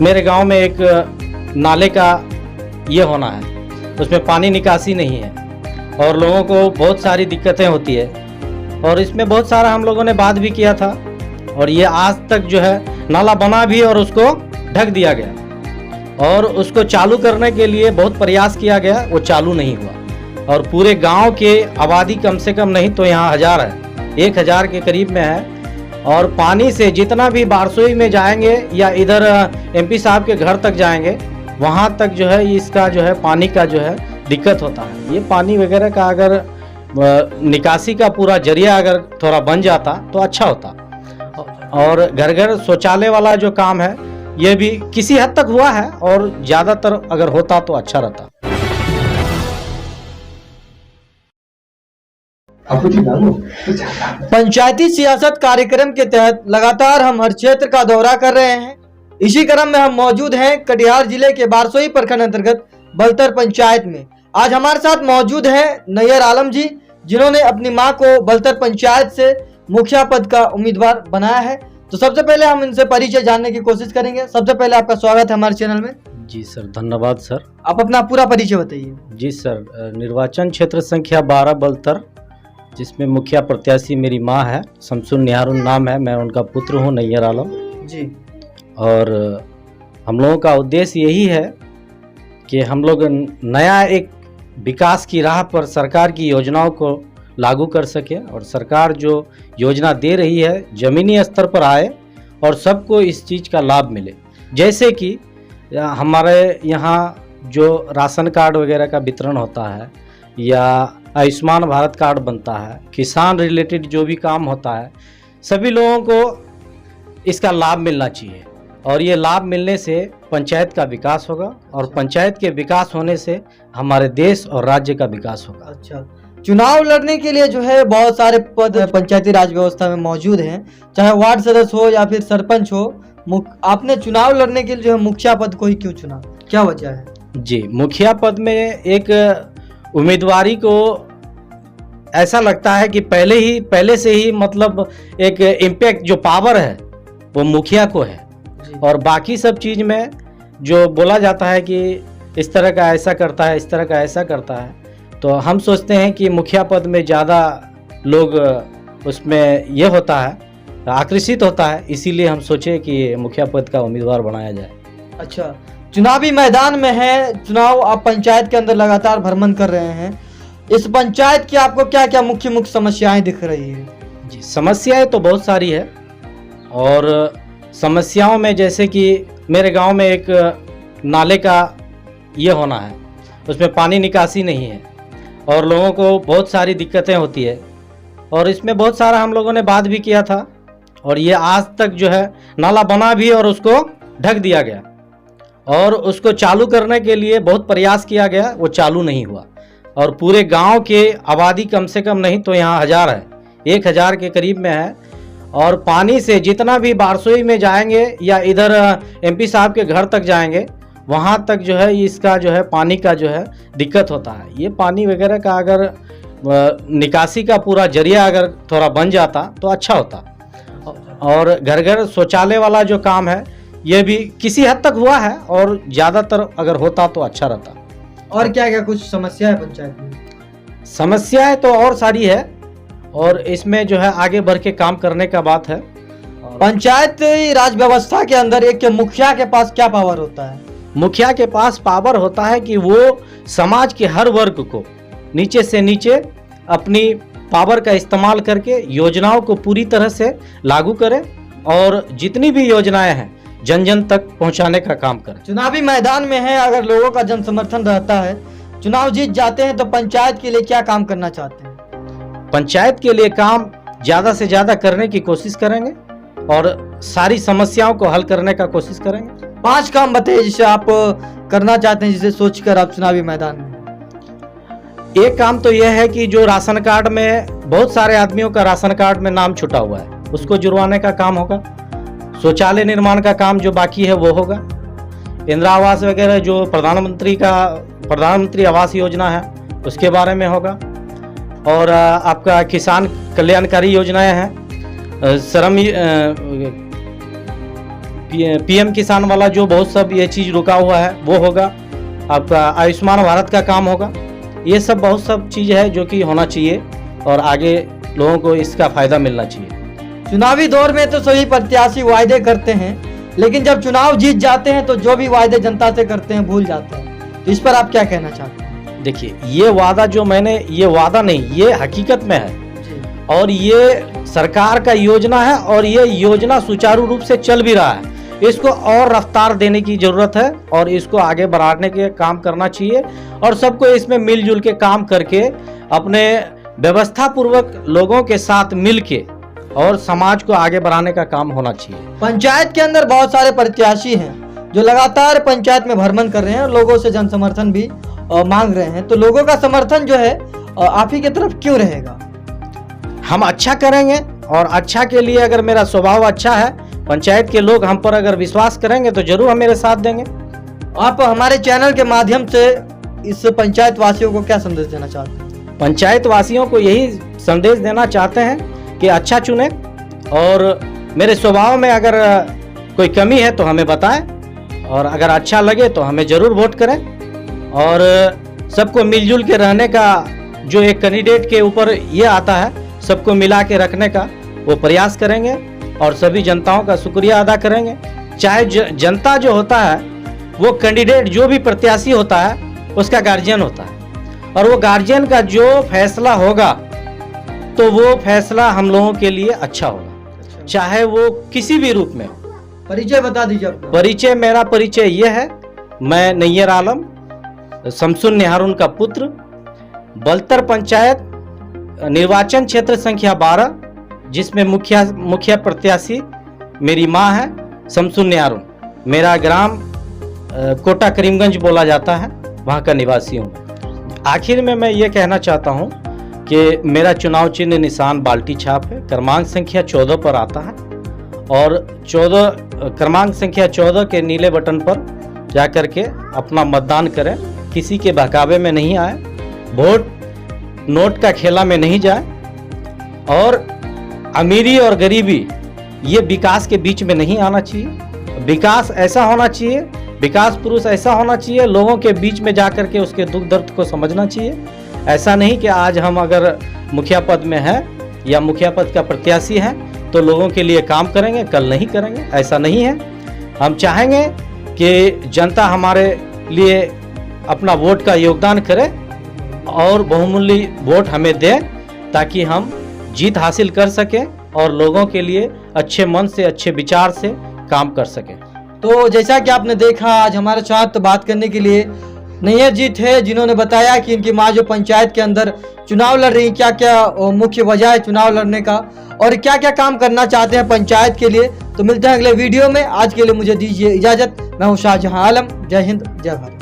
मेरे गांव में एक नाले का ये होना है, उसमें पानी निकासी नहीं है और लोगों को बहुत सारी दिक्कतें होती है। और इसमें बहुत सारा हम लोगों ने बात भी किया था और ये आज तक जो है नाला बना भी और उसको ढक दिया गया और उसको चालू करने के लिए बहुत प्रयास किया गया, वो चालू नहीं हुआ। और पूरे गांव के आबादी कम से कम नहीं तो यहाँ 1000 है, 1000 के करीब में है। और पानी से जितना भी बारसोई में जाएंगे या इधर एमपी साहब के घर तक जाएंगे, वहाँ तक जो है इसका जो है पानी का जो है दिक्कत होता है। ये पानी वगैरह का अगर निकासी का पूरा जरिया अगर थोड़ा बन जाता तो अच्छा होता। और घर घर शौचालय वाला जो काम है ये भी किसी हद तक हुआ है और ज़्यादातर अगर होता तो अच्छा रहता। पंचायती सियासत कार्यक्रम के तहत लगातार हम हर क्षेत्र का दौरा कर रहे हैं। इसी क्रम में हम मौजूद हैं कटिहार जिले के बारसोई प्रखंड अंतर्गत बलतर पंचायत में। आज हमारे साथ मौजूद हैं नैयर आलम जी, जिन्होंने अपनी मां को बलतर पंचायत से मुखिया पद का उम्मीदवार बनाया है। तो सबसे पहले हम इनसे परिचय जानने की कोशिश करेंगे। सबसे पहले आपका स्वागत है हमारे चैनल में। जी सर, धन्यवाद सर। आप अपना पूरा परिचय बताइए। जी सर, निर्वाचन क्षेत्र संख्या 12 बलतर, जिसमें मुखिया प्रत्याशी मेरी माँ है, शमसुन निहारुन नाम है, मैं उनका पुत्र हूँ नैयर आलम जी। और हम लोगों का उद्देश्य यही है कि हम लोग नया एक विकास की राह पर सरकार की योजनाओं को लागू कर सके और सरकार जो योजना दे रही है ज़मीनी स्तर पर आए और सबको इस चीज़ का लाभ मिले। जैसे कि हमारे यहाँ जो राशन कार्ड वगैरह का वितरण होता है या आयुष्मान भारत कार्ड बनता है, किसान रिलेटेड जो भी काम होता है, सभी लोगों को इसका लाभ मिलना चाहिए और ये लाभ मिलने से पंचायत का विकास होगा और पंचायत के विकास होने से हमारे देश और राज्य का विकास होगा। अच्छा, चुनाव लड़ने के लिए जो है बहुत सारे पद पंचायती राज व्यवस्था में मौजूद हैं, चाहे वार्ड सदस्य हो या फिर सरपंच हो। आपने चुनाव लड़ने के लिए जो है मुखिया पद को ही क्यों चुना, क्या वजह है? जी, मुखिया पद में एक उम्मीदवारी को ऐसा लगता है कि पहले से ही मतलब एक इम्पैक्ट जो पावर है वो मुखिया को है और बाकी सब चीज़ में जो बोला जाता है कि इस तरह का ऐसा करता है, इस तरह का ऐसा करता है, तो हम सोचते हैं कि मुखिया पद में ज़्यादा लोग उसमें ये होता है, आकर्षित होता है, इसीलिए हम सोचे कि मुखिया पद का उम्मीदवार बनाया जाए। अच्छा, चुनावी मैदान में है, चुनाव आप पंचायत के अंदर लगातार भ्रमण कर रहे हैं। इस पंचायत की आपको क्या क्या मुख्य समस्याएं दिख रही है? जी, समस्याएं तो बहुत सारी है और समस्याओं में जैसे कि मेरे गांव में एक नाले का ये होना है, उसमें पानी निकासी नहीं है और लोगों को बहुत सारी दिक्कतें होती है। और इसमें बहुत सारा हम लोगों ने बात भी किया था और ये आज तक जो है नाला बना भी और उसको ढक दिया गया और उसको चालू करने के लिए बहुत प्रयास किया गया, वो चालू नहीं हुआ। और पूरे गांव के आबादी कम से कम नहीं तो यहाँ 1000 है, 1000 के करीब में है। और पानी से जितना भी बारसोई में जाएंगे या इधर एमपी साहब के घर तक जाएंगे, वहाँ तक जो है इसका जो है पानी का जो है दिक्कत होता है। ये पानी वगैरह का अगर निकासी का पूरा जरिया अगर थोड़ा बन जाता तो अच्छा होता। और घर घर शौचालय वाला जो काम है ये भी किसी हद तक हुआ है और ज़्यादातर अगर होता तो अच्छा रहता। और क्या क्या कुछ समस्या है पंचायत में? समस्याएं तो और सारी है और इसमें जो है आगे बढ़ के काम करने का बात है। पंचायत राज व्यवस्था के अंदर एक मुखिया के पास क्या पावर होता है? मुखिया के पास पावर होता है कि वो समाज के हर वर्ग को नीचे से नीचे अपनी पावर का इस्तेमाल करके योजनाओं को पूरी तरह से लागू करे और जितनी भी योजनाएं हैं जन जन तक पहुंचाने का काम करे। चुनावी मैदान में है, अगर लोगों का जन समर्थन रहता है, चुनाव जीत जाते हैं, तो पंचायत के लिए क्या काम करना चाहते हैं? पंचायत के लिए काम ज़्यादा से ज़्यादा करने की कोशिश करेंगे और सारी समस्याओं को हल करने का कोशिश करेंगे। 5 काम बताइए जिसे आप करना चाहते हैं, जिसे सोचकर आप चुनावी मैदान में। एक काम तो यह है कि जो राशन कार्ड में बहुत सारे आदमियों का राशन कार्ड में नाम छुटा हुआ है, उसको जुड़वाने का काम होगा। शौचालय निर्माण का काम जो बाकी है वो होगा। इंदिरा आवास वगैरह जो प्रधानमंत्री आवास योजना है उसके बारे में होगा। और आपका किसान कल्याणकारी योजनाएं हैं, श्रम पीएम किसान वाला जो बहुत सब ये चीज़ रुका हुआ है वो होगा, आपका आयुष्मान भारत का काम होगा। ये सब बहुत सब चीज़ है जो कि होना चाहिए और आगे लोगों को इसका फ़ायदा मिलना चाहिए। चुनावी दौर में तो सभी प्रत्याशी वायदे करते हैं, लेकिन जब चुनाव जीत जाते हैं तो जो भी वायदे जनता से करते हैं भूल जाते हैं। तो इस पर आप क्या कहना चाहते हैं? देखिए, ये वादा जो मैंने, ये वादा नहीं, ये हकीकत में है और ये सरकार का योजना है और ये योजना सुचारू रूप से चल भी रहा है। इसको और रफ्तार देने की जरूरत है और इसको आगे बढ़ाने के काम करना चाहिए और सबको इसमें मिलजुल के काम करके अपने व्यवस्था पूर्वक लोगों के साथ मिलके और समाज को आगे बढ़ाने का काम होना चाहिए। पंचायत के अंदर बहुत सारे प्रत्याशी हैं जो लगातार पंचायत में भ्रमण कर रहे हैं और लोगों से जन समर्थन भी मांग रहे हैं। तो लोगों का समर्थन जो है आप ही की तरफ क्यों रहेगा? हम अच्छा करेंगे और अच्छा के लिए अगर मेरा स्वभाव अच्छा है, पंचायत के लोग हम पर अगर विश्वास करेंगे तो जरूर हम मेरे साथ देंगे। आप हमारे चैनल के माध्यम से इस पंचायत वासियों को क्या संदेश देना चाहते हैं? पंचायत वासियों को यही संदेश देना चाहते हैं कि अच्छा चुने और मेरे स्वभाव में अगर कोई कमी है तो हमें बताएं और अगर अच्छा लगे तो हमें ज़रूर वोट करें और सबको मिलजुल के रहने का जो एक कैंडिडेट के ऊपर ये आता है, सबको मिला के रखने का वो प्रयास करेंगे और सभी जनताओं का शुक्रिया अदा करेंगे। चाहे जनता जो होता है वो कैंडिडेट जो भी प्रत्याशी होता है उसका गार्जियन होता है और वो गार्जियन का जो फैसला होगा तो वो फैसला हम लोगों के लिए अच्छा होगा, चाहे वो किसी भी रूप में। परिचय बता दीजिए आपका। परिचय, मेरा परिचय ये है, मैं नैयर आलम शमसुन निहारून का पुत्र, बलतर पंचायत निर्वाचन क्षेत्र संख्या 12 जिसमें मुखिया प्रत्याशी मेरी मां है शमसुन निहारून। मेरा ग्राम कोटा करीमगंज बोला जाता है, वहां का निवासी हूँ। आखिर में मैं ये कहना चाहता हूँ कि मेरा चुनाव चिन्ह निशान बाल्टी छाप है, क्रमांक संख्या 14 पर आता है और क्रमांक संख्या 14 के नीले बटन पर जाकर के अपना मतदान करें। किसी के बहकावे में नहीं आए, वोट नोट का खेला में नहीं जाए और अमीरी और गरीबी ये विकास के बीच में नहीं आना चाहिए। विकास ऐसा होना चाहिए, विकास पुरुष ऐसा होना चाहिए, लोगों के बीच में जाकर के उसके दुख दर्द को समझना चाहिए। ऐसा नहीं कि आज हम अगर मुखिया पद में हैं या मुखिया पद का प्रत्याशी हैं तो लोगों के लिए काम करेंगे, कल नहीं करेंगे, ऐसा नहीं है। हम चाहेंगे कि जनता हमारे लिए अपना वोट का योगदान करे और बहुमूल्य वोट हमें दे ताकि हम जीत हासिल कर सकें और लोगों के लिए अच्छे मन से, अच्छे विचार से काम कर सकें। तो जैसा कि आपने देखा, आज हमारे साथ बात करने के लिए नैयर जी थे जिन्होंने बताया कि इनकी माँ जो पंचायत के अंदर चुनाव लड़ रही, क्या क्या मुख्य वजह है चुनाव लड़ने का और क्या क्या काम करना चाहते हैं पंचायत के लिए। तो मिलते हैं अगले वीडियो में। आज के लिए मुझे दीजिए इजाजत। मैं हूँ शाहजहां आलम। जय हिंद, जय भारत।